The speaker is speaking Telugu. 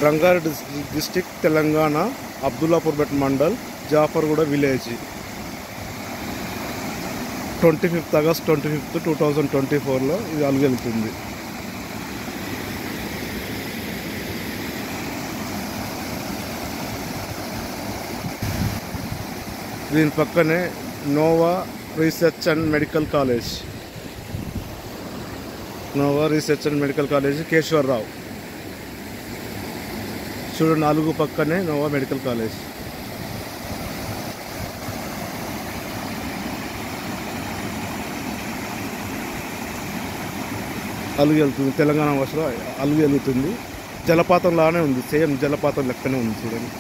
Rangareddy district Telangana, Abdullapurmet mandal, Jafarguda village. 25 August 2024లో ఇది అలుగెళ్తుంది. దీని పక్కనే Nova research and medical college. Nova research and medical college Keshavarao. చూడండి, అలుగు పక్కనే నోవా మెడికల్ కాలేజ్. అలుగు వెళ్తుంది, తెలంగాణ భాషలో అలుగు వెళ్తుంది. జలపాతం లానే ఉంది, సేమ్ జలపాతం లెక్కనే ఉంది చూడండి.